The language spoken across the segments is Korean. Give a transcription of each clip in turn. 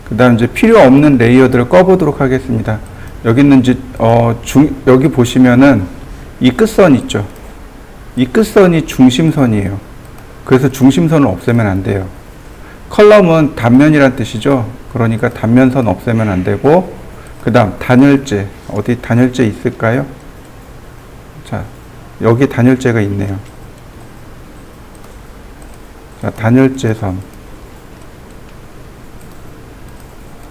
그 다음 이제 필요 없는 레이어들을 꺼보도록 하겠습니다. 여기 있는 이제, 여기 보시면은 이 끝선 있죠. 이 끝선이 중심선이에요. 그래서 중심선을 없애면 안 돼요. 컬럼은 단면이란 뜻이죠. 그러니까 단면선 없애면 안 되고, 그 다음 단열재. 어디 단열재 있을까요? 자, 여기 단열재가 있네요. 자, 단열재선.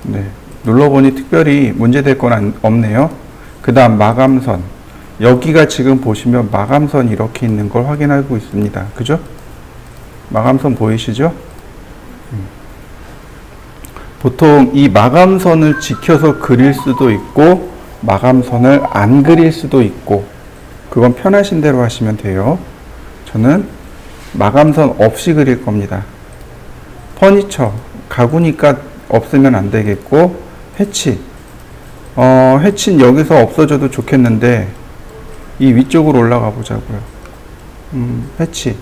네. 눌러보니 특별히 문제될 건 없네요. 그 다음 마감선. 여기가 지금 보시면 마감선이 이렇게 있는 걸 확인하고 있습니다. 그죠? 마감선 보이시죠? 보통 이 마감선을 지켜서 그릴 수도 있고 마감선을 안 그릴 수도 있고, 그건 편하신 대로 하시면 돼요. 저는 마감선 없이 그릴 겁니다. 퍼니처, 가구니까 없으면 안 되겠고, 해치. 해치는 여기서 없어져도 좋겠는데 이 위쪽으로 올라가 보자고요. 해치.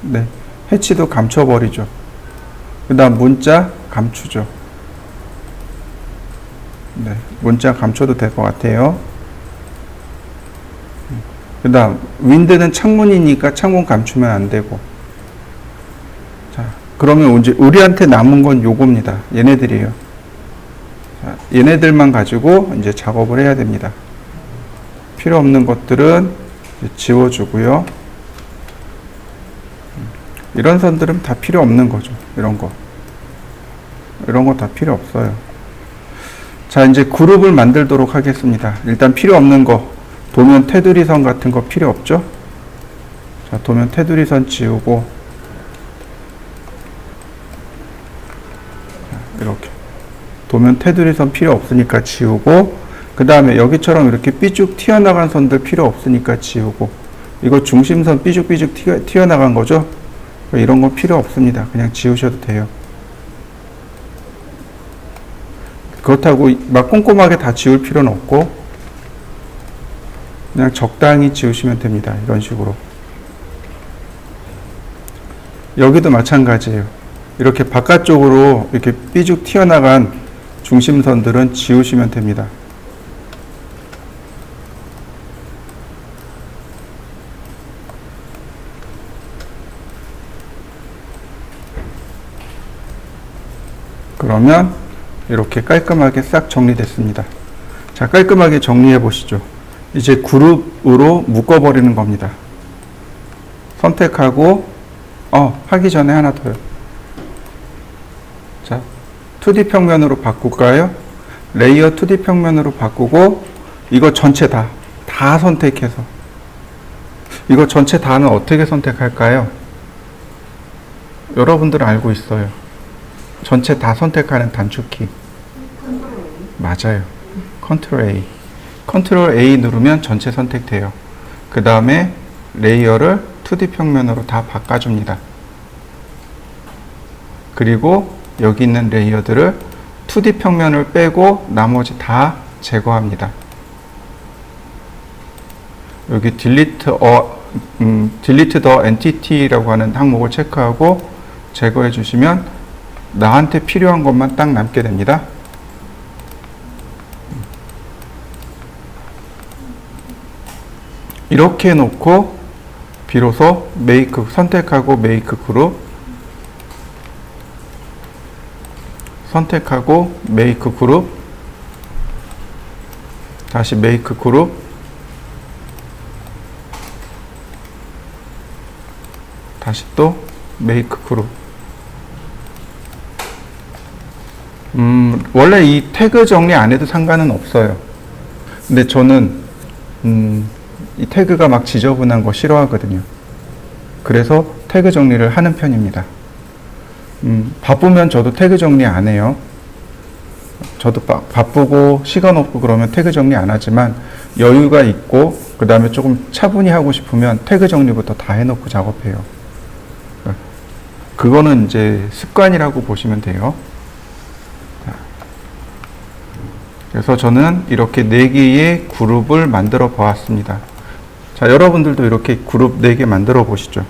네, 해치도 감춰버리죠. 그 다음 문자 감추죠. 네, 문자 감춰도 될 것 같아요. 그 다음 윈드는 창문이니까 창문 감추면 안 되고. 자, 그러면 이제 우리한테 남은 건 요겁니다. 얘네들이에요. 자, 얘네들만 가지고 이제 작업을 해야 됩니다. 필요 없는 것들은 지워주고요. 이런 선들은 다 필요 없는 거죠. 이런 거 다 필요 없어요. 자, 이제 그룹을 만들도록 하겠습니다. 일단 필요 없는 거, 도면 테두리 선 같은 거 필요 없죠? 자, 도면 테두리 선 지우고, 자, 이렇게 도면 테두리 선 필요 없으니까 지우고, 그 다음에 여기처럼 이렇게 삐쭉 튀어나간 선들 필요 없으니까 지우고, 이거 중심선 삐죽삐죽 튀어나간 거죠? 이런 거 필요 없습니다. 그냥 지우셔도 돼요. 그렇다고 막 꼼꼼하게 다 지울 필요는 없고, 그냥 적당히 지우시면 됩니다. 이런 식으로. 여기도 마찬가지예요. 이렇게 바깥쪽으로 이렇게 삐죽 튀어나간 중심선들은 지우시면 됩니다. 그러면 이렇게 깔끔하게 싹 정리됐습니다. 자, 깔끔하게 정리해 보시죠. 이제 그룹으로 묶어버리는 겁니다. 선택하고, 하기 전에 하나 더요. 자, 2D 평면으로 바꿀까요? 레이어 2D 평면으로 바꾸고, 이거 전체 다 선택해서. 이거 전체 다는 어떻게 선택할까요? 여러분들은 알고 있어요. 전체 다 선택하는 단축키. 맞아요. 컨트롤 A. 컨트롤 A 누르면 전체 선택돼요. 그 다음에 레이어를 2D 평면으로 다 바꿔줍니다. 그리고 여기 있는 레이어들을 2D 평면을 빼고 나머지 다 제거합니다. 여기 delete the entity라고 하는 항목을 체크하고 제거해 주시면 나한테 필요한 것만 딱 남게 됩니다. 이렇게 해놓고 비로소 make, 선택하고 make 그룹, 선택하고 make 그룹, 다시 make 그룹, 다시 또 make 그룹. 원래 이 태그 정리 안 해도 상관은 없어요. 근데 저는 이 태그가 막 지저분한 거 싫어하거든요. 그래서 태그 정리를 하는 편입니다. 바쁘면 저도 태그 정리 안 해요. 저도 바쁘고 시간 없고 그러면 태그 정리 안 하지만, 여유가 있고 그 다음에 조금 차분히 하고 싶으면 태그 정리부터 다 해놓고 작업해요. 그거는 이제 습관이라고 보시면 돼요. 그래서 저는 이렇게 4개의 그룹을 만들어 보았습니다. 자, 여러분들도 이렇게 그룹 4개 만들어 보시죠.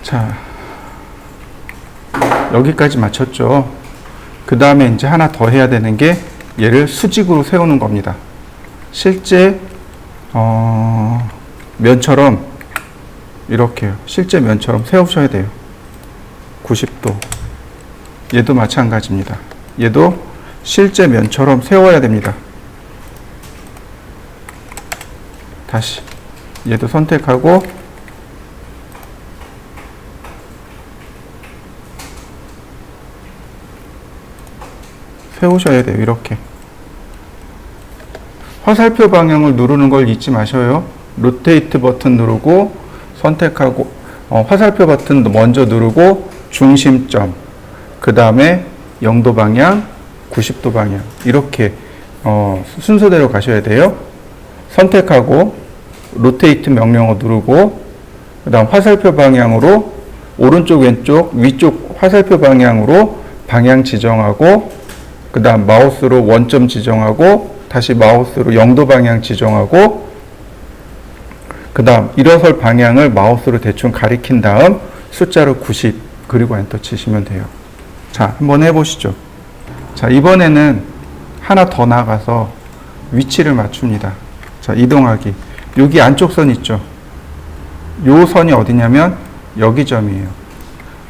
자, 여기까지 맞췄죠. 그 다음에 이제 하나 더 해야 되는 게 얘를 수직으로 세우는 겁니다. 실제 면처럼 이렇게요. 실제 면처럼 세우셔야 돼요. 90도. 얘도 마찬가지입니다. 얘도 실제 면처럼 세워야 됩니다. 다시 얘도 선택하고 세우셔야 돼요. 이렇게. 화살표 방향을 누르는 걸 잊지 마셔요. 로테이트 버튼 누르고 선택하고 화살표 버튼 먼저 누르고 중심점, 그 다음에 0도 방향, 90도 방향 이렇게 순서대로 가셔야 돼요. 선택하고 로테이트 명령어 누르고 그 다음 화살표 방향으로 오른쪽 왼쪽 위쪽 화살표 방향으로 방향 지정하고 그 다음 마우스로 원점 지정하고 다시 마우스로 0도 방향 지정하고 그 다음 일어설 방향을 마우스로 대충 가리킨 다음 숫자로 90 그리고 엔터 치시면 돼요. 자, 한번 해보시죠. 자, 이번에는 하나 더 나가서 위치를 맞춥니다. 자, 이동하기. 여기 안쪽 선 있죠. 요 선이 어디냐면 여기 점이에요.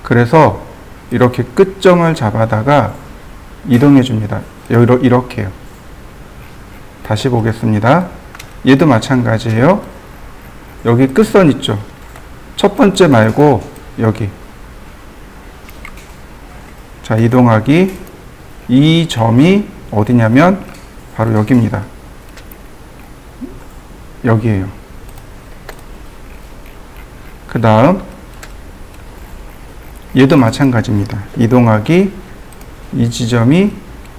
그래서 이렇게 끝점을 잡아다가 이동해 줍니다. 이렇게요. 다시 보겠습니다. 얘도 마찬가지예요. 여기 끝선 있죠. 첫 번째 말고 여기. 자, 이동하기. 이 점이 어디냐면 바로 여기입니다. 여기에요. 그 다음 얘도 마찬가지입니다. 이동하기. 이 지점이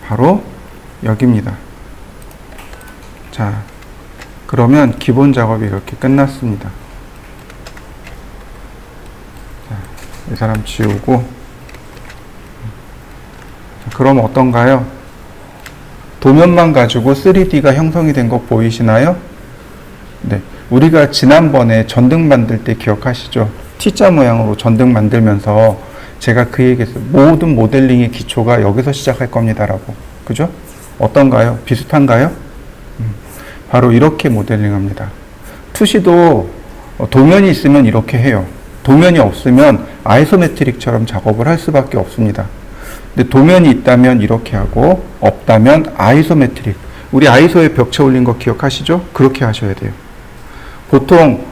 바로 여기입니다. 자, 그러면 기본 작업이 이렇게 끝났습니다. 자, 이 사람 지우고. 자, 그럼 어떤가요? 도면만 가지고 3D가 형성이 된 거 보이시나요? 네. 우리가 지난번에 전등 만들 때 기억하시죠? T자 모양으로 전등 만들면서 제가 그 얘기했어요. 모든 모델링의 기초가 여기서 시작할 겁니다라고. 그죠? 어떤가요? 비슷한가요? 바로 이렇게 모델링 합니다. 투시도 도면이 있으면 이렇게 해요. 도면이 없으면 아이소메트릭처럼 작업을 할 수밖에 없습니다. 근데 도면이 있다면 이렇게 하고 없다면 아이소메트릭. 우리 아이소에 벽체 올린 거 기억하시죠? 그렇게 하셔야 돼요. 보통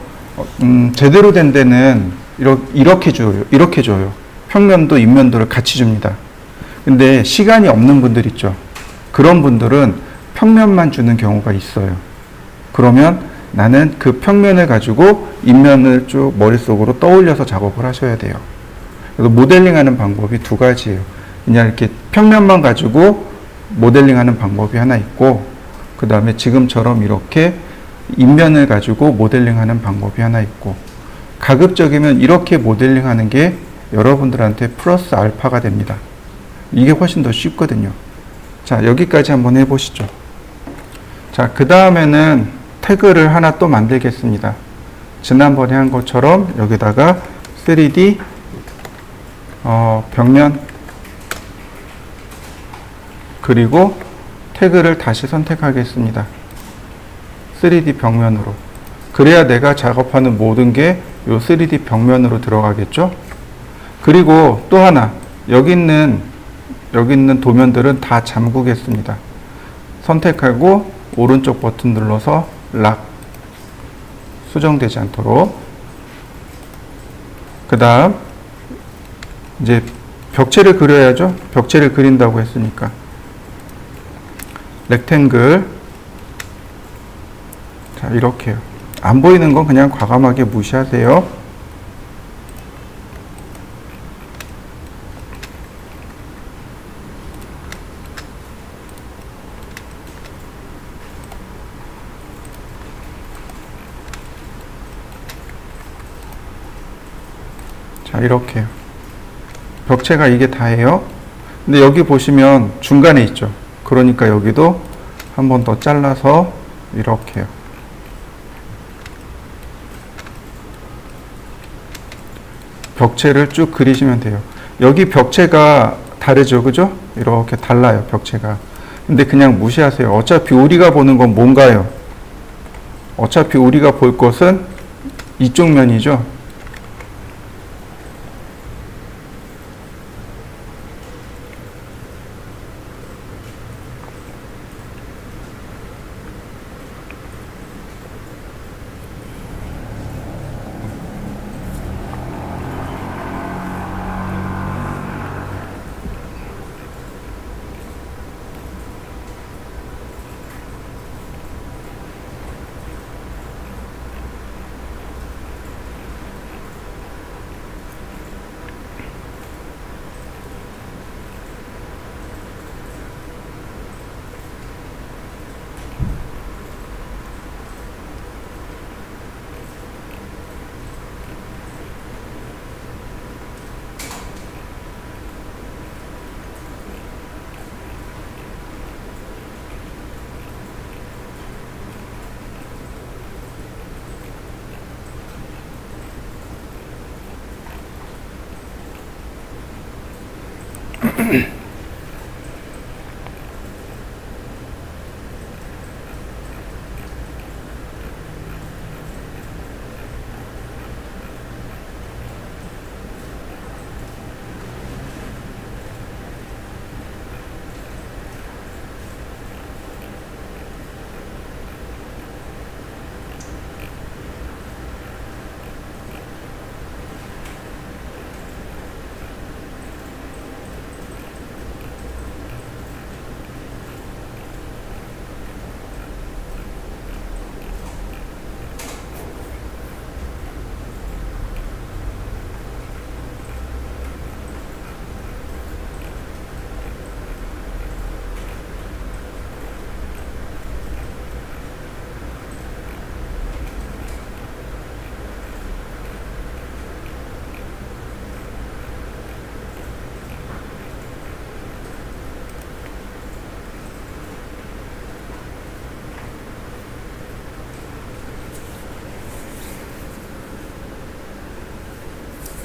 제대로 된 데는 이렇게 줘요. 이렇게 줘요. 평면도 인면도를 같이 줍니다. 근데 시간이 없는 분들 있죠. 그런 분들은 평면만 주는 경우가 있어요. 그러면 나는 그 평면을 가지고 인면을 쭉 머릿속으로 떠올려서 작업을 하셔야 돼요. 그래서 모델링하는 방법이 두 가지예요. 그냥 이렇게 평면만 가지고 모델링하는 방법이 하나 있고, 그 다음에 지금처럼 이렇게 인면을 가지고 모델링하는 방법이 하나 있고, 가급적이면 이렇게 모델링하는 게 여러분들한테 플러스 알파가 됩니다. 이게 훨씬 더 쉽거든요. 자, 여기까지 한번 해보시죠. 자, 그 다음에는 태그를 하나 또 만들겠습니다. 지난번에 한 것처럼 여기다가 3D 벽면 그리고 태그를 다시 선택하겠습니다. 3D 벽면으로. 그래야 내가 작업하는 모든 게 이 3D 벽면으로 들어가겠죠. 그리고 또 하나, 여기 있는 도면들은 다 잠그겠습니다. 선택하고 오른쪽 버튼 눌러서 락, 수정되지 않도록. 그 다음 이제 벽체를 그려야죠. 벽체를 그린다고 했으니까 렉탱글. 자, 이렇게요. 안 보이는 건 그냥 과감하게 무시하세요. 자, 이렇게요. 벽체가 이게 다예요. 근데 여기 보시면 중간에 있죠. 그러니까 여기도 한 번 더 잘라서 이렇게요. 벽체를 쭉 그리시면 돼요. 여기 벽체가 다르죠, 그죠? 이렇게 달라요, 벽체가. 근데 그냥 무시하세요. 어차피 우리가 보는 건 뭔가요? 어차피 우리가 볼 것은 이쪽 면이죠.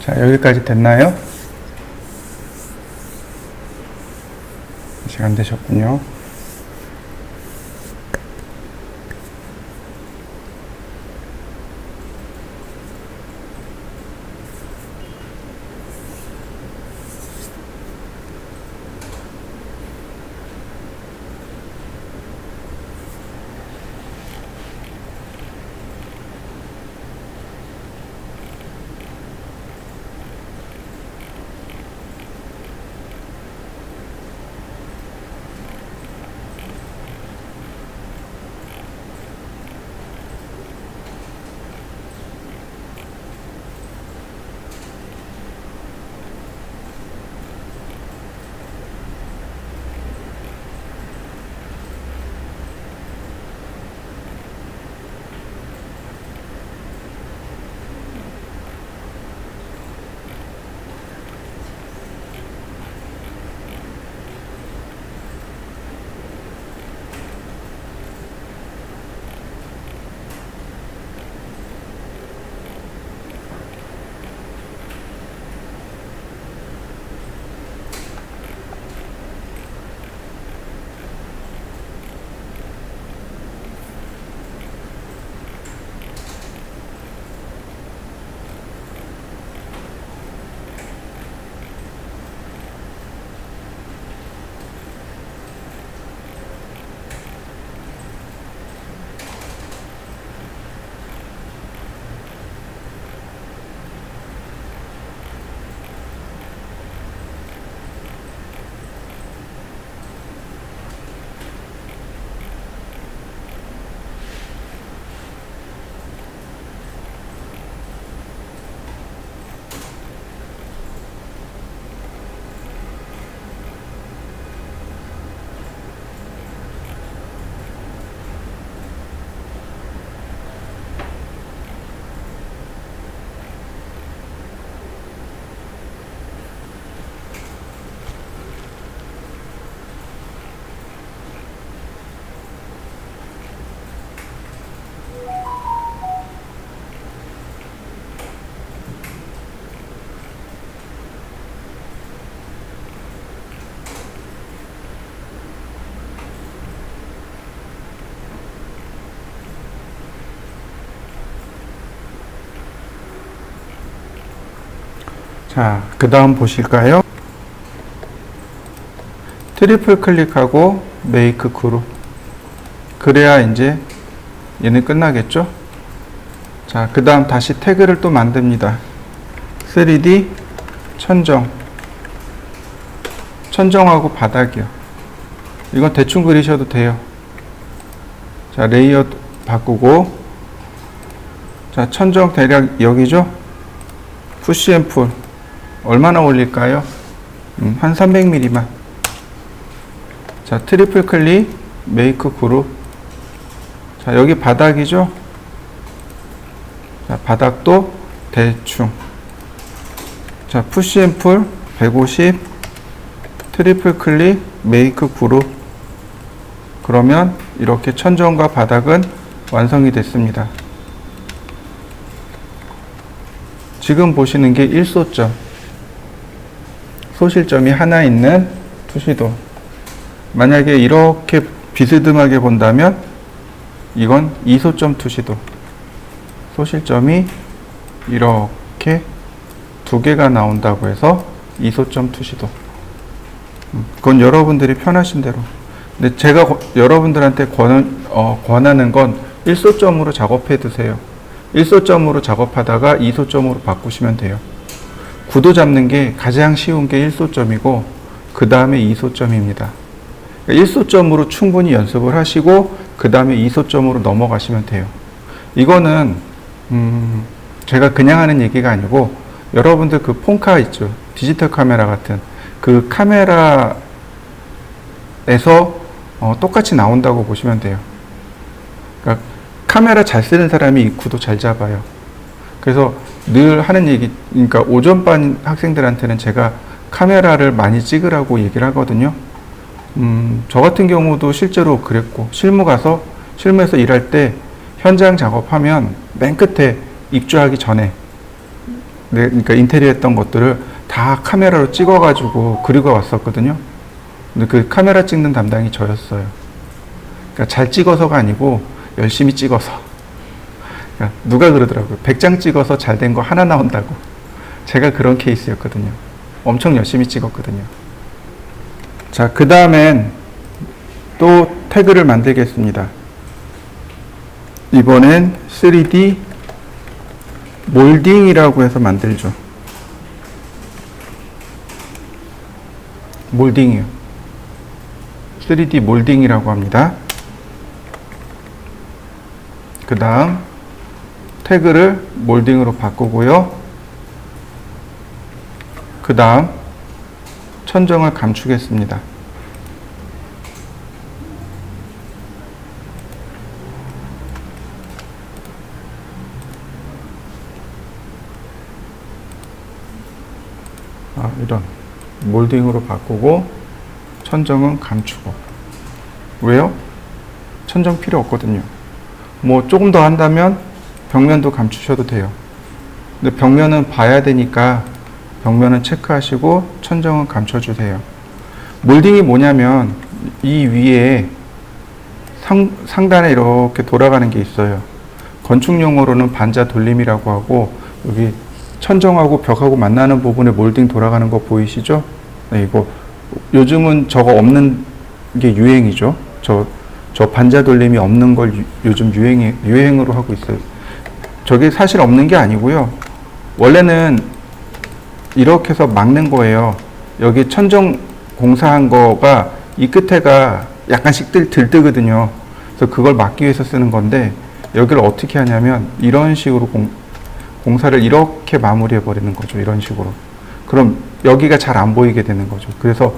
자, 여기까지 됐나요? 아직 안 되셨군요. 자, 그 다음 보실까요? 트리플 클릭하고 메이크 그룹. 그래야 이제 얘는 끝나겠죠? 자, 그 다음 다시 태그를 또 만듭니다. 3D 천정. 천정하고 바닥이요. 이건 대충 그리셔도 돼요. 자, 레이어 바꾸고, 자, 천정 대략 여기죠? 푸시 앤 풀. 얼마나 올릴까요? 한 300mm만. 자, 트리플 클릭, 메이크 그룹. 자, 여기 바닥이죠? 자, 바닥도 대충. 자, 푸시 앤 풀, 150, 트리플 클릭, 메이크 그룹. 그러면 이렇게 천정과 바닥은 완성이 됐습니다. 지금 보시는 게 1소점. 소실점이 하나 있는 투시도. 만약에 이렇게 비스듬하게 본다면 이건 2소점 투시도. 소실점이 이렇게 두 개가 나온다고 해서 2소점 투시도. 그건 여러분들이 편하신 대로. 근데 제가 여러분들한테 권하는 건 1소점으로 작업해 두세요. 1소점으로 작업하다가 2소점으로 바꾸시면 돼요. 구도 잡는 게 가장 쉬운 게 1소점이고 그 다음에 2소점입니다. 1소점으로 충분히 연습을 하시고 그 다음에 2소점으로 넘어가시면 돼요. 이거는 제가 그냥 하는 얘기가 아니고 여러분들 그 폰카 있죠. 디지털 카메라 같은 그 카메라에서 똑같이 나온다고 보시면 돼요. 그러니까 카메라 잘 쓰는 사람이 이 구도 잘 잡아요. 그래서 늘 하는 얘기, 그러니까 오전반 학생들한테는 제가 카메라를 많이 찍으라고 얘기를 하거든요. 저 같은 경우도 실제로 그랬고, 실무에서 일할 때 현장 작업하면 맨 끝에 입주하기 전에, 그러니까 인테리어 했던 것들을 다 카메라로 찍어가지고 그리고 왔었거든요. 근데 그 카메라 찍는 담당이 저였어요. 그러니까 잘 찍어서가 아니고 열심히 찍어서. 그러니까 누가 그러더라고요. 100장 찍어서 잘 된 거 하나 나온다고. 제가 그런 케이스였거든요. 엄청 열심히 찍었거든요. 자, 그 다음엔 또 태그를 만들겠습니다. 이번엔 3D 몰딩이라고 해서 만들죠. 몰딩이요. 3D 몰딩이라고 합니다. 그 다음 태그를 몰딩으로 바꾸고요. 그 다음 천정을 감추겠습니다. 이런 몰딩으로 바꾸고 천정은 감추고. 왜요? 천정 필요 없거든요. 뭐 조금 더 한다면 벽면도 감추셔도 돼요. 근데 벽면은 봐야 되니까 벽면은 체크하시고 천정은 감춰주세요. 몰딩이 뭐냐면 이 위에 상단에 이렇게 돌아가는 게 있어요. 건축용어로는 반자 돌림이라고 하고, 여기 천정하고 벽하고 만나는 부분에 몰딩 돌아가는 거 보이시죠? 네, 이거 요즘은 저거 없는 게 유행이죠. 저 반자 돌림이 없는 걸 요즘 유행으로 하고 있어요. 저게 사실 없는 게 아니고요. 원래는 이렇게 해서 막는 거예요. 여기 천정 공사한 거가 이 끝에가 약간씩 들뜨거든요. 그래서 그걸 막기 위해서 쓰는 건데, 여기를 어떻게 하냐면 이런 식으로 공사를 이렇게 마무리해 버리는 거죠. 이런 식으로. 그럼 여기가 잘 안 보이게 되는 거죠. 그래서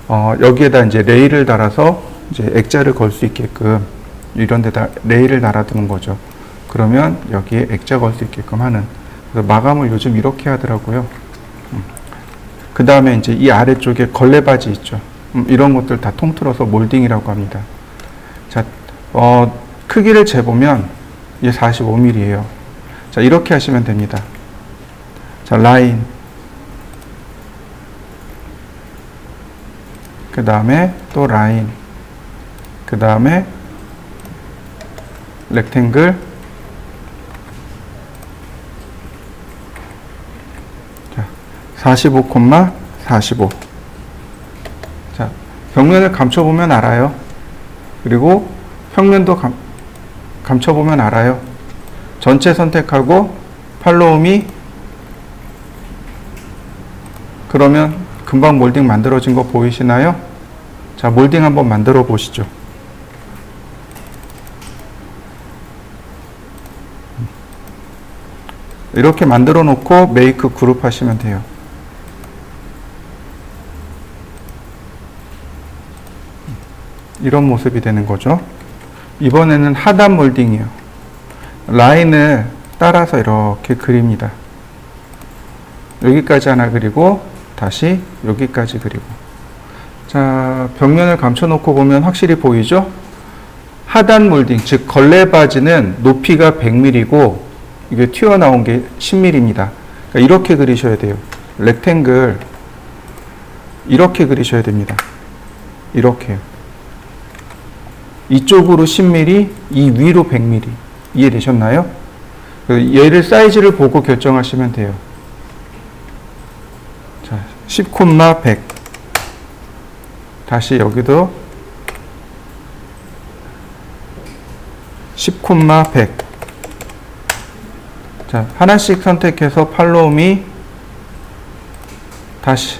여기에다 이제 레일을 달아서 이제 액자를 걸 수 있게끔 이런 데다 레일을 달아두는 거죠. 그러면 여기에 액자 걸 수 있게끔 하는. 그래서 마감을 요즘 이렇게 하더라고요. 그 다음에 이제 이 아래쪽에 걸레바지 있죠. 이런 것들 다 통틀어서 몰딩이라고 합니다. 자, 크기를 재보면 이게 45mm예요. 자, 이렇게 하시면 됩니다. 자, 라인. 그 다음에 또 라인. 그 다음에 렉탱글. 자, 45,45. 자, 벽면을 감춰보면 알아요. 그리고 평면도 감춰보면 알아요. 전체 선택하고 팔로우미. 그러면 금방 몰딩 만들어진 거 보이시나요? 자, 몰딩 한번 만들어 보시죠. 이렇게 만들어 놓고 메이크 그룹 하시면 돼요. 이런 모습이 되는 거죠. 이번에는 하단 몰딩이에요. 라인을 따라서 이렇게 그립니다. 여기까지 하나 그리고 다시 여기까지 그리고. 자, 벽면을 감춰 놓고 보면 확실히 보이죠? 하단 몰딩, 즉 걸레 바지는 높이가 100mm고 이게 튀어나온 게 10mm입니다. 그러니까 이렇게 그리셔야 돼요. 렉탱글 이렇게 그리셔야 됩니다. 이렇게요. 이쪽으로 10mm, 이 위로 100mm. 이해되셨나요? 얘를 사이즈를 보고 결정하시면 돼요. 자, 10,100. 다시 여기도 10,100. 자, 하나씩 선택해서 팔로우미. 다시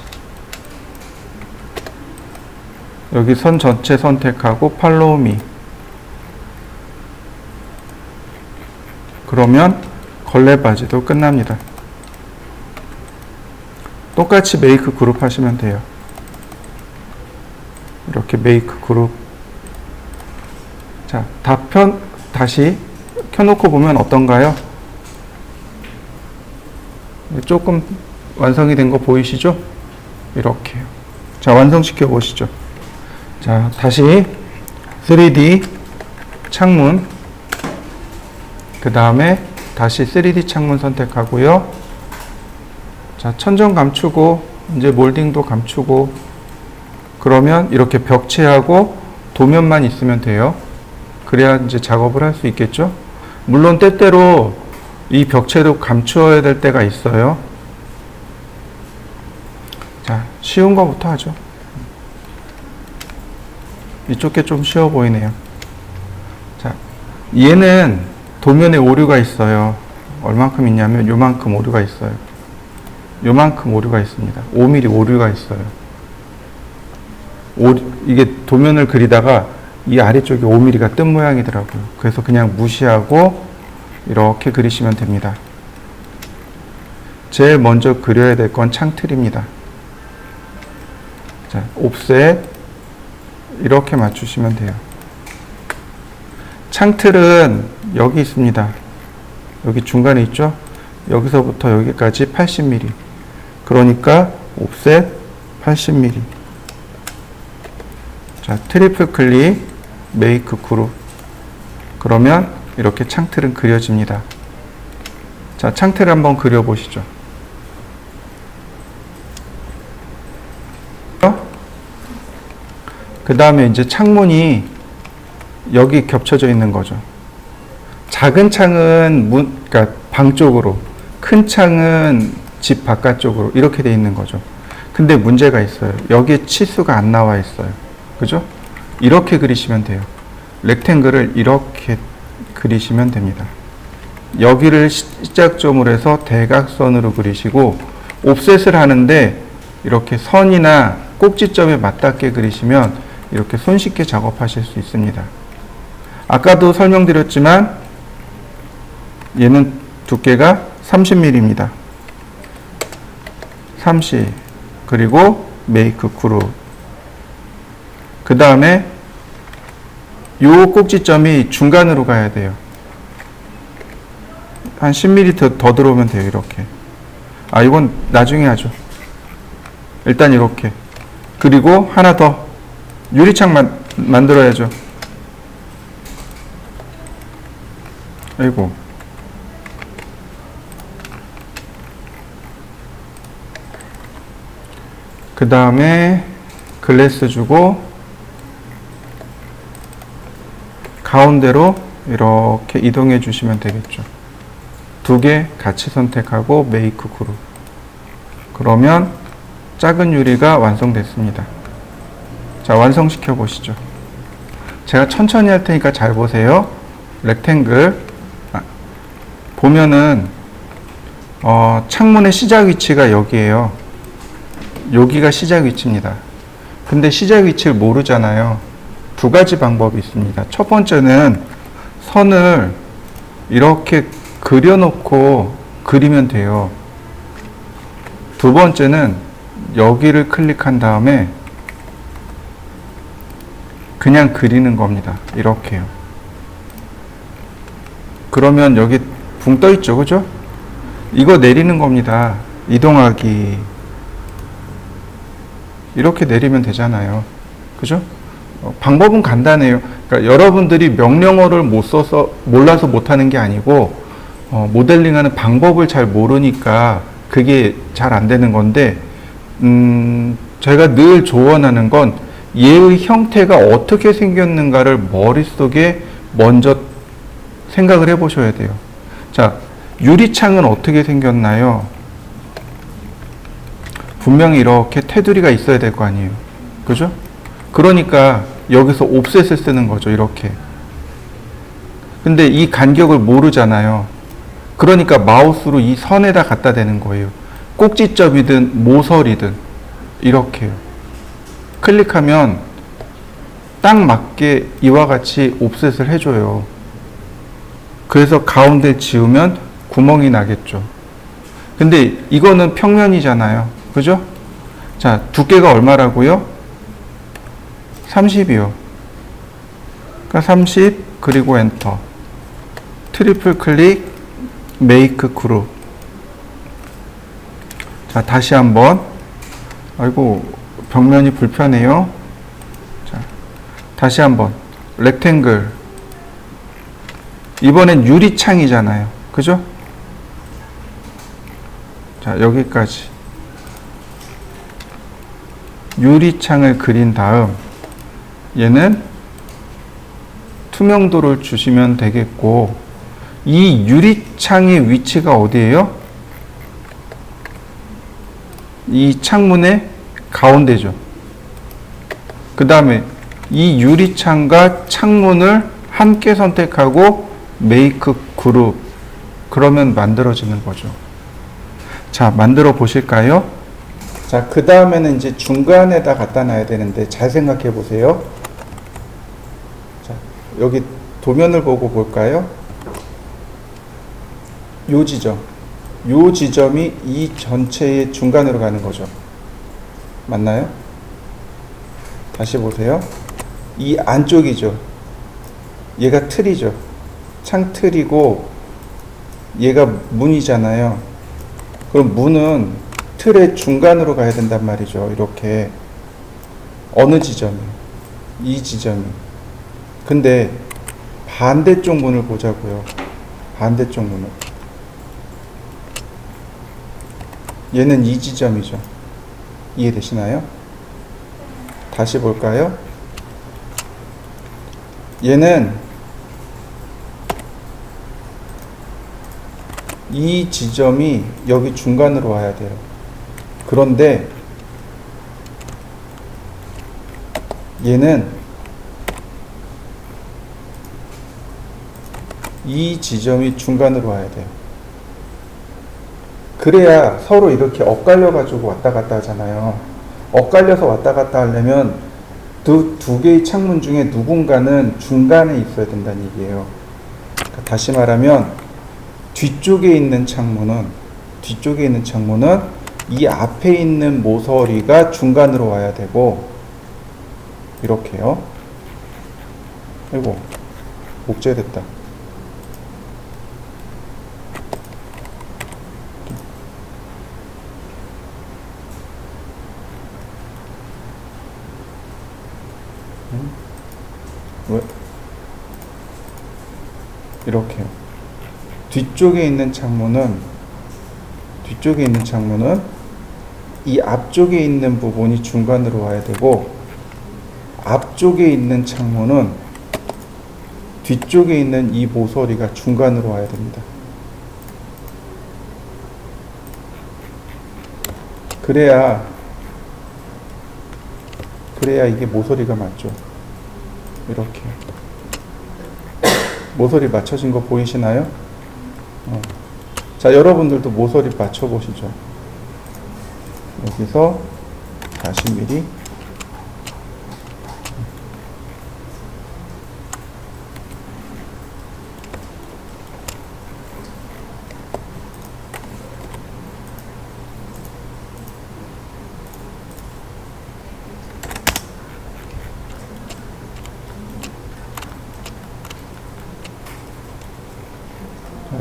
여기 선 전체 선택하고 팔로우미. 그러면 걸레 바지도 끝납니다. 똑같이 메이크 그룹 하시면 돼요. 이렇게 메이크 그룹. 자, 다시 켜놓고 보면 어떤가요? 조금 완성이 된 거 보이시죠? 이렇게요. 자, 완성시켜 보시죠. 자, 다시 3D 창문, 그 다음에 다시 3D 창문 선택하고요. 자, 천정 감추고 이제 몰딩도 감추고, 그러면 이렇게 벽체하고 도면만 있으면 돼요. 그래야 이제 작업을 할 수 있겠죠. 물론 때때로 이 벽체도 감추어야 될 때가 있어요. 자, 쉬운 거부터 하죠. 이쪽 게 좀 쉬워 보이네요. 자, 얘는 도면에 오류가 있어요. 얼만큼 있냐면 요만큼 오류가 있어요. 요만큼 오류가 있습니다. 5mm 오류가 있어요. 이게 도면을 그리다가 이 아래쪽에 5mm가 뜬 모양이더라고요. 그래서 그냥 무시하고 이렇게 그리시면 됩니다. 제일 먼저 그려야 될 건 창틀입니다. 자, 옵셋 이렇게 맞추시면 돼요. 창틀은 여기 있습니다. 여기 중간에 있죠? 여기서부터 여기까지 80mm. 그러니까 옵셋 80mm. 자, 트리플 클릭, 메이크 그룹. 그러면 이렇게 창틀은 그려집니다. 자, 창틀 한번 그려보시죠. 그 다음에 이제 창문이 여기 겹쳐져 있는 거죠. 작은 창은 그러니까 방 쪽으로, 큰 창은 집 바깥쪽으로 이렇게 돼 있는 거죠. 근데 문제가 있어요. 여기에 치수가 안 나와 있어요. 그죠? 이렇게 그리시면 돼요. 렉탱글을 이렇게 그리시면 됩니다. 여기를 시작점으로 해서 대각선으로 그리시고, 옵셋을 하는데 이렇게 선이나 꼭지점에 맞닿게 그리시면 이렇게 손쉽게 작업하실 수 있습니다. 아까도 설명드렸지만 얘는 두께가 30mm입니다. 30. 그리고 메이크 그룹. 그 다음에 요 꼭지점이 중간으로 가야 돼요. 한 10mm 더 들어오면 돼요. 이렇게. 아, 이건 나중에 하죠. 일단 이렇게. 그리고 하나 더 유리창 만들어야죠. 아이고. 그 다음에 글래스 주고 가운데로 이렇게 이동해 주시면 되겠죠. 두 개 같이 선택하고 메이크 그룹. 그러면 작은 유리가 완성됐습니다. 자, 완성시켜 보시죠. 제가 천천히 할 테니까 잘 보세요. 렉탱글 보면은 창문의 시작 위치가 여기에요. 여기가 시작 위치입니다. 근데 시작 위치를 모르잖아요. 두 가지 방법이 있습니다. 첫 번째는 선을 이렇게 그려놓고 그리면 돼요. 두 번째는 여기를 클릭한 다음에 그냥 그리는 겁니다. 이렇게요. 그러면 여기 붕 떠 있죠, 그죠? 이거 내리는 겁니다. 이동하기. 이렇게 내리면 되잖아요. 그죠? 방법은 간단해요. 그러니까 여러분들이 명령어를 몰라서 못하는 게 아니고, 모델링하는 방법을 잘 모르니까 그게 잘 안 되는 건데, 제가 늘 조언하는 건 얘의 형태가 어떻게 생겼는가를 머릿속에 먼저 생각을 해 보셔야 돼요. 자, 유리창은 어떻게 생겼나요? 분명히 이렇게 테두리가 있어야 될 거 아니에요. 그죠? 그러니까 여기서 옵셋을 쓰는 거죠. 이렇게. 근데 이 간격을 모르잖아요. 그러니까 마우스로 이 선에다 갖다 대는 거예요. 꼭지점이든 모서리든 이렇게요. 클릭하면 딱 맞게 이와 같이 옵셋을 해줘요. 그래서 가운데 지우면 구멍이 나겠죠. 근데 이거는 평면이잖아요. 그죠? 자, 두께가 얼마라고요? 30이요. 그러니까 30 그리고 엔터. 트리플 클릭 메이크 그룹. 자, 다시 한번. 아이고, 벽면이 불편해요. 자, 다시 한번. 렉탱글. 이번엔 유리창이잖아요. 그죠? 자, 여기까지. 유리창을 그린 다음 얘는 투명도를 주시면 되겠고, 이 유리창의 위치가 어디예요? 이 창문의 가운데죠. 그 다음에 이 유리창과 창문을 함께 선택하고 메이크 그룹. 그러면 만들어지는 거죠. 자, 만들어 보실까요? 자, 그 다음에는 이제 중간에다 갖다 놔야 되는데 잘 생각해 보세요. 자, 여기 도면을 보고 볼까요? 요 지점. 요 지점이 이 전체의 중간으로 가는 거죠. 맞나요? 다시 보세요. 이 안쪽이죠. 얘가 틀이죠. 창틀이고 얘가 문이잖아요. 그럼 문은 틀의 중간으로 가야 된단 말이죠. 이렇게. 어느 지점이? 이 지점이. 근데 반대쪽 문을 보자고요. 반대쪽 문을. 얘는 이 지점이죠. 이해되시나요? 다시 볼까요? 얘는 이 지점이 여기 중간으로 와야 돼요. 그런데 얘는 이 지점이 중간으로 와야 돼요. 그래야 서로 이렇게 엇갈려 가지고 왔다 갔다 하잖아요. 엇갈려서 왔다 갔다 하려면 두 개의 창문 중에 누군가는 중간에 있어야 된다는 얘기예요. 그러니까 다시 말하면 뒤쪽에 있는 창문은 이 앞에 있는 모서리가 중간으로 와야 되고, 이렇게요. 아이고, 복제됐다. 왜? 이렇게요. 뒤쪽에 있는 창문은 이 앞쪽에 있는 부분이 중간으로 와야 되고, 앞쪽에 있는 창문은 뒤쪽에 있는 이 모서리가 중간으로 와야 됩니다. 그래야 이게 모서리가 맞죠. 이렇게 모서리 맞춰진 거 보이시나요? 자, 여러분들도 모서리 맞춰 보시죠. 여기서 40mm.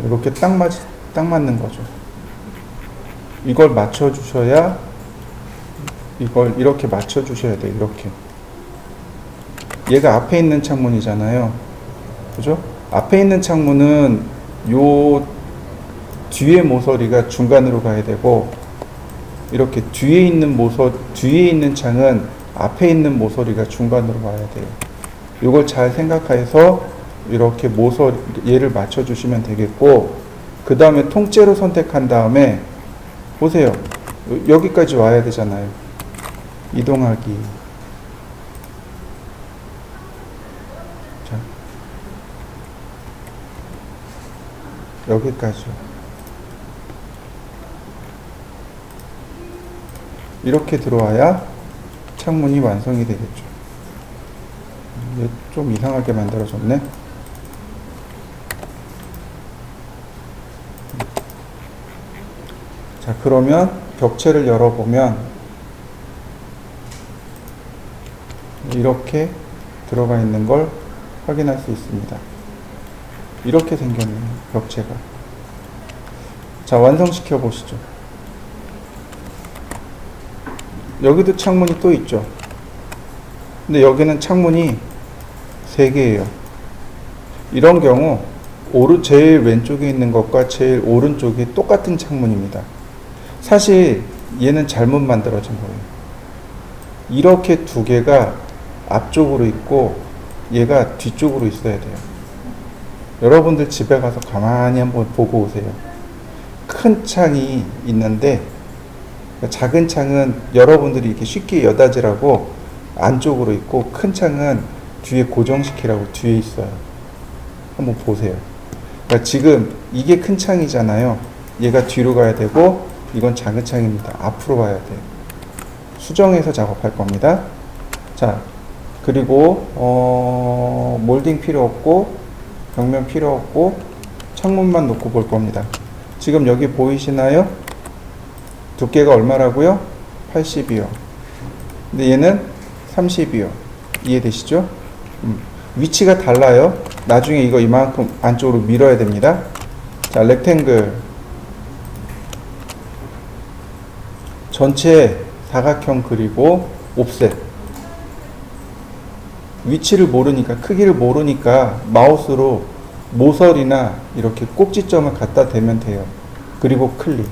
이렇게 딱 맞는 거죠. 이걸 맞춰주셔야, 이걸 이렇게 맞춰주셔야 돼요. 이렇게. 얘가 앞에 있는 창문이잖아요. 그죠? 앞에 있는 창문은 요 뒤에 모서리가 중간으로 가야 되고, 이렇게 뒤에 있는 창은 앞에 있는 모서리가 중간으로 가야 돼요. 이걸 잘 생각해서 이렇게 얘를 맞춰주시면 되겠고, 그 다음에 통째로 선택한 다음에 보세요. 여기까지 와야 되잖아요. 이동하기. 자, 여기까지요. 이렇게 들어와야 창문이 완성이 되겠죠. 얘 좀 이상하게 만들어졌네. 자, 그러면 벽체를 열어보면 이렇게 들어가 있는 걸 확인할 수 있습니다. 이렇게 생겼네요, 벽체가. 자, 완성시켜 보시죠. 여기도 창문이 또 있죠. 근데 여기는 창문이 3개예요. 이런 경우 제일 왼쪽에 있는 것과 제일 오른쪽이 똑같은 창문입니다. 사실 얘는 잘못 만들어진 거예요. 이렇게 2개가 앞쪽으로 있고 얘가 뒤쪽으로 있어야 돼요. 여러분들 집에 가서 가만히 한번 보고 오세요. 큰 창이 있는데 작은 창은 여러분들이 이렇게 쉽게 여닫으라고 안쪽으로 있고, 큰 창은 뒤에 고정시키라고 뒤에 있어요. 한번 보세요. 그러니까 지금 이게 큰 창이잖아요. 얘가 뒤로 가야 되고 이건 작은 창입니다. 앞으로 가야 돼요. 수정해서 작업할 겁니다. 자, 그리고 몰딩 필요 없고 벽면 필요 없고 창문만 놓고 볼 겁니다. 지금 여기 보이시나요? 두께가 얼마라고요? 80이요. 근데 얘는 30이요. 이해되시죠? 위치가 달라요. 나중에 이거 이만큼 안쪽으로 밀어야 됩니다. 자, 렉탱글. 전체 사각형 그리고 옵셋. 위치를 모르니까, 크기를 모르니까 마우스로 모서리나 이렇게 꼭지점을 갖다 대면 돼요. 그리고 클릭.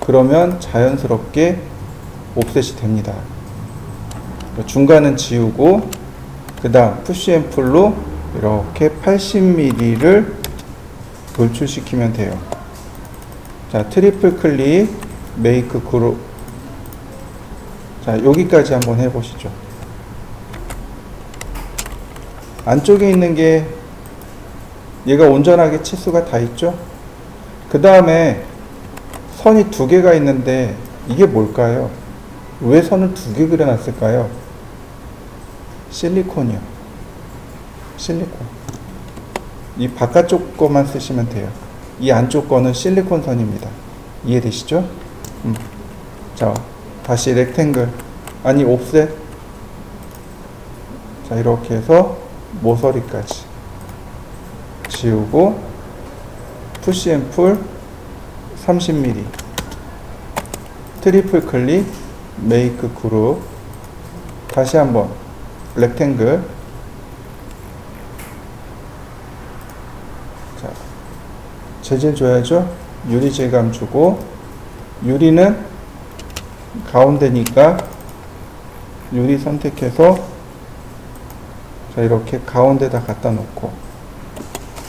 그러면 자연스럽게 옵셋이 됩니다. 중간은 지우고 그 다음 푸시 앤 풀로 이렇게 80mm를 돌출시키면 돼요. 자, 트리플 클릭, 메이크 그룹. 자, 여기까지 한번 해보시죠. 안쪽에 있는 게 얘가 온전하게 치수가 다 있죠? 그 다음에 선이 2개가 있는데 이게 뭘까요? 왜 선을 2개 그려놨을까요? 실리콘이요. 실리콘. 이 바깥쪽 거만 쓰시면 돼요. 이 안쪽 거는 실리콘 선입니다. 이해되시죠? 자, 다시 렉탱글. 아니, 옵셋. 자, 이렇게 해서 모서리까지 지우고 푸시 앤 풀 30mm 트리플 클릭 메이크 그룹. 다시 한번 렉탱글. 자, 재질 줘야죠. 유리 질감 주고, 유리는 가운데니까 유리 선택해서 자, 이렇게 가운데다 갖다 놓고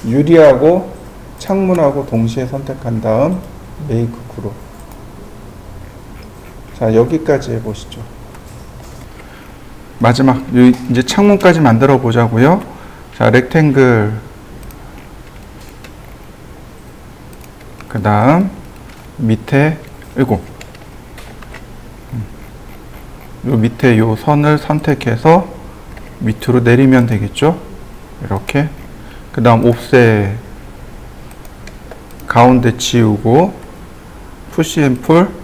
유리하고 창문하고 동시에 선택한 다음 메이크 그룹. 자, 여기까지 해보시죠. 마지막, 이제 창문까지 만들어 보자고요. 자, 렉탱글. 그 다음, 밑에, 요 밑에 요 선을 선택해서 밑으로 내리면 되겠죠? 이렇게. 그 다음, 옵셋. 가운데 지우고, 푸시 앤 풀.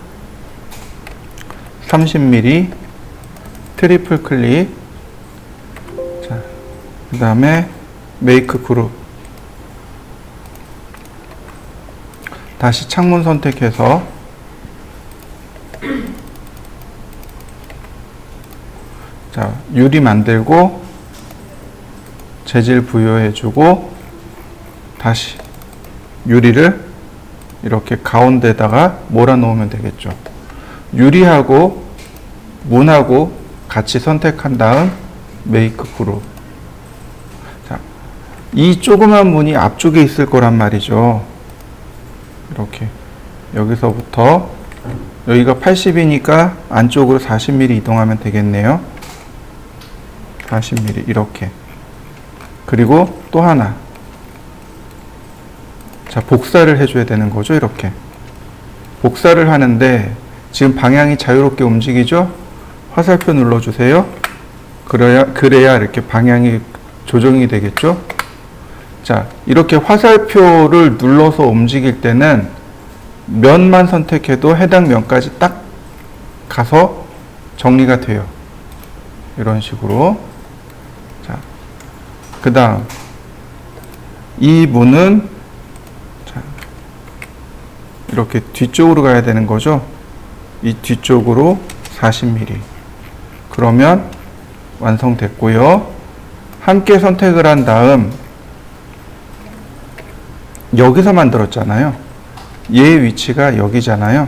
30mm. 트리플 클릭. 자, 그 다음에 메이크 그룹. 다시 창문 선택해서 자, 유리 만들고 재질 부여해주고 다시 유리를 이렇게 가운데다가 몰아놓으면 되겠죠. 유리하고 문하고 같이 선택한 다음 메이크 그룹. 자, 이 조그만 문이 앞쪽에 있을 거란 말이죠. 이렇게 여기서부터 여기가 80이니까 안쪽으로 40mm 이동하면 되겠네요. 40mm 이렇게. 그리고 또 하나. 자, 복사를 해줘야 되는 거죠. 이렇게. 복사를 하는데 지금 방향이 자유롭게 움직이죠. 화살표 눌러주세요. 그래야 이렇게 방향이 조정이 되겠죠. 자, 이렇게 화살표를 눌러서 움직일 때는 면만 선택해도 해당 면까지 딱 가서 정리가 돼요. 이런 식으로. 자, 그 다음 이 문은 자, 이렇게 뒤쪽으로 가야 되는 거죠. 이 뒤쪽으로 40mm. 그러면 완성됐고요. 함께 선택을 한 다음 여기서 만들었잖아요. 얘의 위치가 여기잖아요.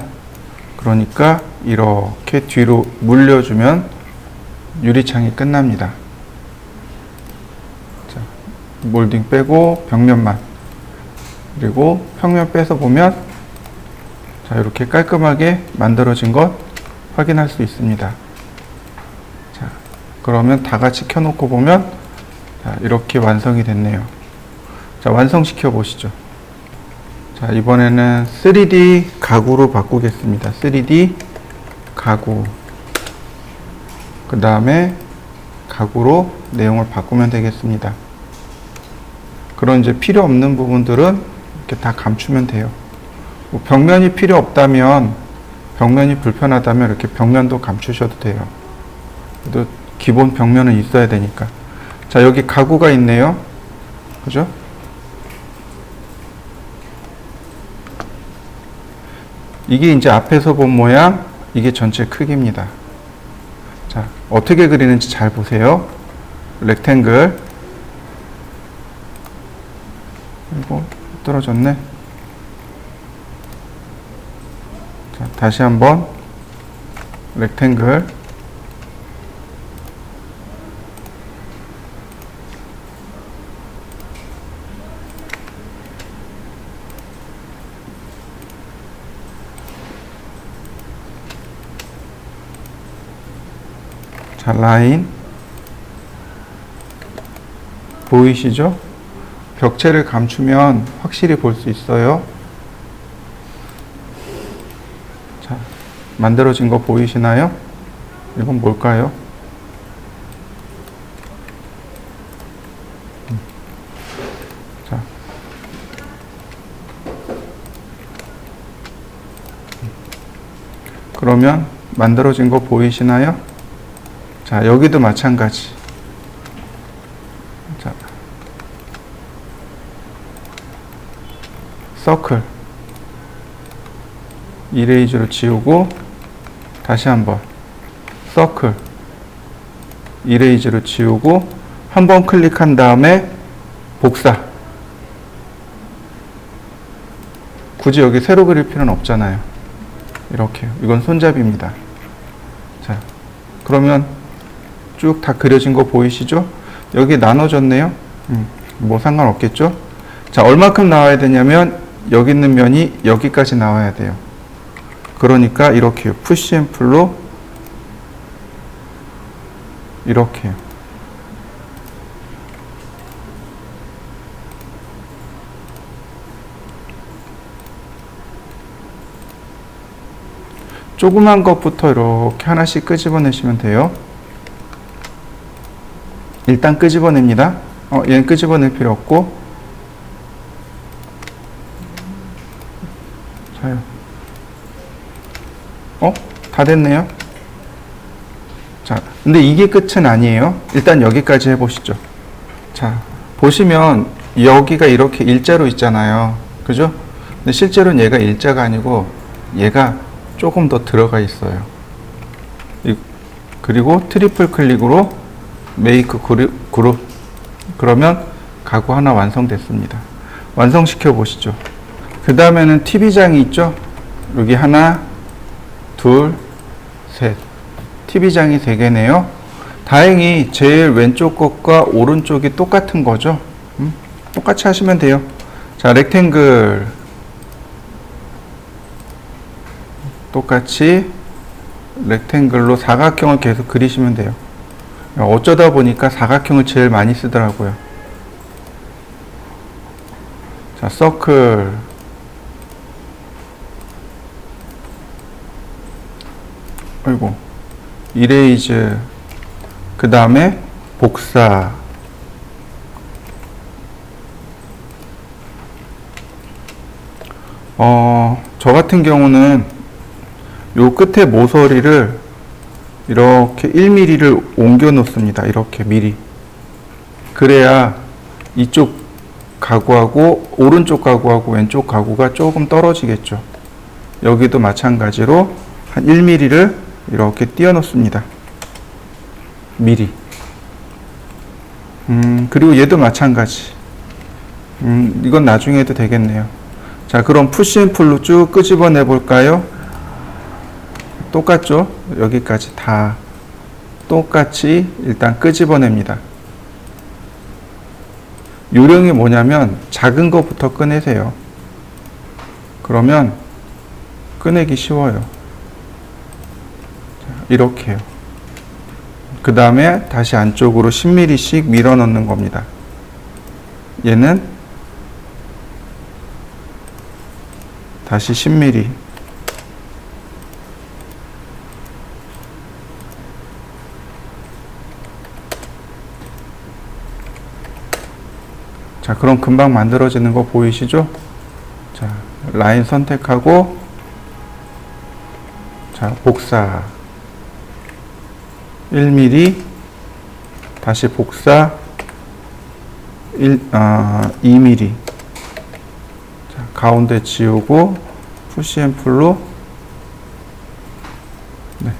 그러니까 이렇게 뒤로 물려주면 유리창이 끝납니다. 자, 몰딩 빼고 벽면만. 그리고 평면 빼서 보면 자, 이렇게 깔끔하게 만들어진 것 확인할 수 있습니다. 자, 그러면 다 같이 켜놓고 보면 자, 이렇게 완성이 됐네요. 자, 완성시켜 보시죠. 자, 이번에는 3D 가구로 바꾸겠습니다. 3D 가구. 그 다음에 가구로 내용을 바꾸면 되겠습니다. 그런 이제 필요 없는 부분들은 이렇게 다 감추면 돼요. 뭐 벽면이 필요 없다면, 벽면이 불편하다면 이렇게 벽면도 감추셔도 돼요. 그래도 기본 벽면은 있어야 되니까. 자, 여기 가구가 있네요. 그죠? 이게 이제 앞에서 본 모양, 이게 전체 크기입니다. 자, 어떻게 그리는지 잘 보세요. 렉탱글. 이거 떨어졌네. 자, 다시 한번 렉탱글. 자, 라인 보이시죠? 벽체를 감추면 확실히 볼 수 있어요. 자, 만들어진 거 보이시나요? 이건 뭘까요? 자, 그러면 만들어진 거 보이시나요? 자, 여기도 마찬가지. 자, 서클. 이레이저로 지우고, 다시 한번. 서클. 이레이저로 지우고, 한 번 클릭한 다음에 복사. 굳이 여기 새로 그릴 필요는 없잖아요. 이렇게. 이건 손잡이입니다. 자, 그러면 쭉 다 그려진 거 보이시죠? 여기 나눠졌네요. 뭐 상관없겠죠? 자, 얼마큼 나와야 되냐면 여기 있는 면이 여기까지 나와야 돼요. 그러니까 이렇게요. 푸시 앤 풀로 이렇게요. 조그만 것부터 이렇게 하나씩 끄집어내시면 돼요. 일단 끄집어냅니다. 얘는 끄집어낼 필요 없고. 자요. 다 됐네요. 자, 근데 이게 끝은 아니에요. 일단 여기까지 해보시죠. 자, 보시면 여기가 이렇게 일자로 있잖아요. 그죠? 근데 실제로는 얘가 일자가 아니고 얘가 조금 더 들어가 있어요. 그리고 트리플 클릭으로 메이크 그룹. 그러면 가구 하나 완성됐습니다. 완성시켜 보시죠. 그 다음에는 TV장이 있죠? 여기 하나, 둘, 셋. TV장이 3개네요. 다행히 제일 왼쪽 것과 오른쪽이 똑같은 거죠. 똑같이 하시면 돼요. 자, 렉탱글. 똑같이 렉탱글로 사각형을 계속 그리시면 돼요. 어쩌다 보니까 사각형을 제일 많이 쓰더라고요. 자, 서클. 아이고. 이레이즈. 그 다음에 복사. 저 같은 경우는 요 끝에 모서리를 이렇게 1mm를 옮겨 놓습니다. 이렇게 미리. 그래야 이쪽 가구하고 오른쪽 가구하고 왼쪽 가구가 조금 떨어지겠죠. 여기도 마찬가지로 한 1mm를 이렇게 띄워 놓습니다. 미리. 그리고 얘도 마찬가지. 이건 나중에 해도 되겠네요. 자, 그럼 푸시 앤 풀로 쭉 끄집어내 볼까요? 똑같죠? 여기까지 다 똑같이 일단 끄집어냅니다. 요령이 뭐냐면 작은 것부터 꺼내세요. 그러면 꺼내기 쉬워요. 자, 이렇게요. 그 다음에 다시 안쪽으로 10mm씩 밀어 넣는 겁니다. 얘는 다시 10mm. 자, 그럼 금방 만들어지는 거 보이시죠? 자, 라인 선택하고, 자, 복사. 1mm, 다시 복사, 2mm. 자, 가운데 지우고, 푸시 앤 풀로, 네,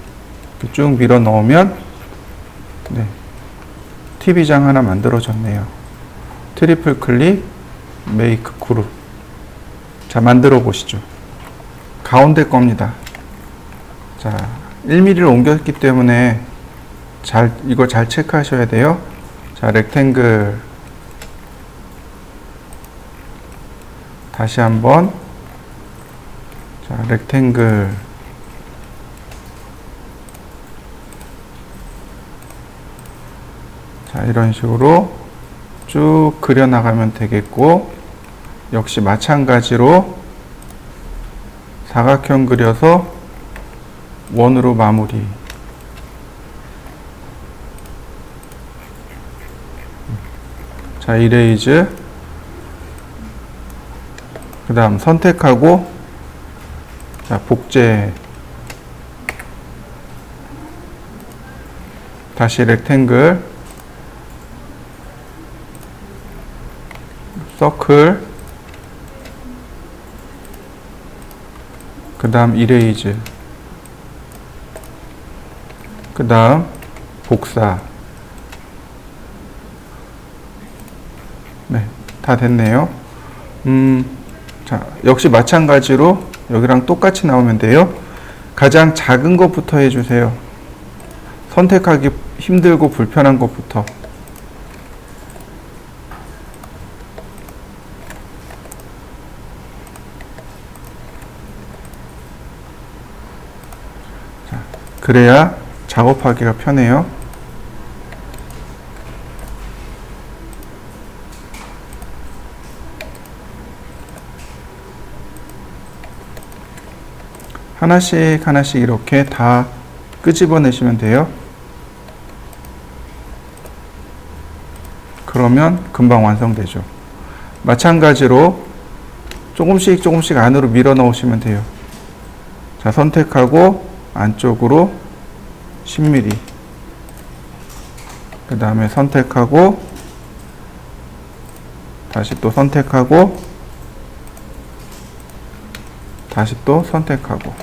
이렇게 쭉 밀어 넣으면, 네, TV장 하나 만들어졌네요. 트리플 클릭, 메이크 그룹. 자, 만들어 보시죠. 가운데 겁니다. 자, 1mm를 옮겼기 때문에 이거 잘 체크하셔야 돼요. 자, 렉탱글. 다시 한번. 자, 렉탱글. 자, 이런 식으로 쭉 그려나가면 되겠고, 역시 마찬가지로 사각형 그려서 원으로 마무리. 자, 이레이즈. 그 다음 선택하고, 자, 복제. 다시 렉탱글. 서클, 그 다음 이레이즈, 그 다음 복사. 네, 다 됐네요. 자, 역시 마찬가지로 여기랑 똑같이 나오면 돼요. 가장 작은 것부터 해주세요. 선택하기 힘들고 불편한 것부터. 그래야 작업하기가 편해요. 하나씩 하나씩 이렇게 다 끄집어내시면 돼요. 그러면 금방 완성되죠. 마찬가지로 조금씩 조금씩 안으로 밀어 넣으시면 돼요. 자, 선택하고 안쪽으로 10mm. 그 다음에 선택하고 다시 또 선택하고 다시 또 선택하고.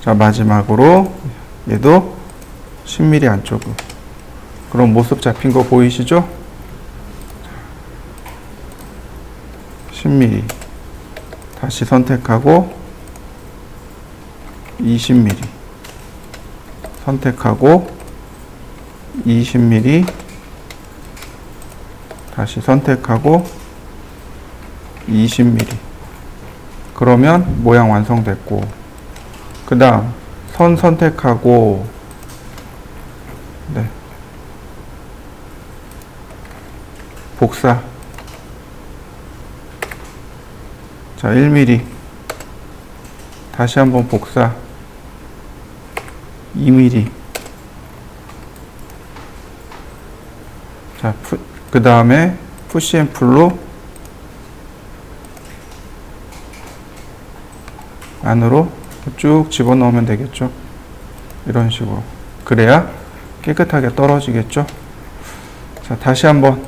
자, 마지막으로 얘도 10mm 안쪽으로. 그럼 모습 잡힌 거 보이시죠? 10mm. 다시 선택하고 20mm. 선택하고 20mm. 다시 선택하고 20mm. 그러면 모양 완성됐고, 그 다음 선 선택하고, 네, 복사. 자, 1mm. 다시 한번 복사. 2mm. 자, 그 다음에 푸시 앤 풀로 안으로 쭉 집어넣으면 되겠죠. 이런 식으로. 그래야 깨끗하게 떨어지겠죠. 자, 다시 한번.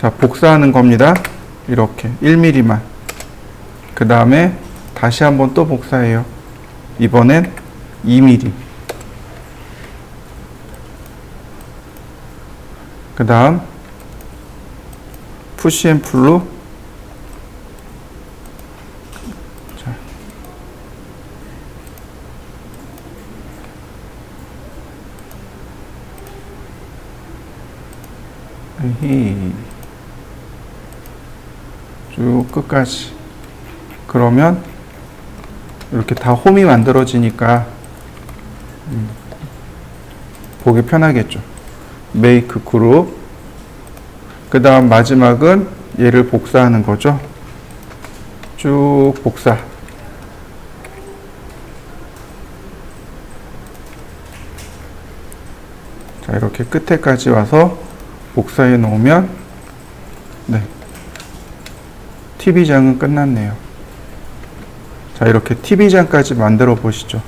자, 복사하는 겁니다. 이렇게 1mm만. 그 다음에 다시 한번 또 복사해요. 이번엔 2mm. 그 다음 푸시 앤 풀로. 자, 쭉 끝까지. 그러면 이렇게 다 홈이 만들어지니까 보기 편하겠죠. 메이크 그룹. 그 다음 마지막은 얘를 복사하는 거죠. 쭉 복사. 자, 이렇게 끝에까지 와서 복사해 놓으면, 네, TV장은 끝났네요. 자, 이렇게 TV장까지 만들어 보시죠.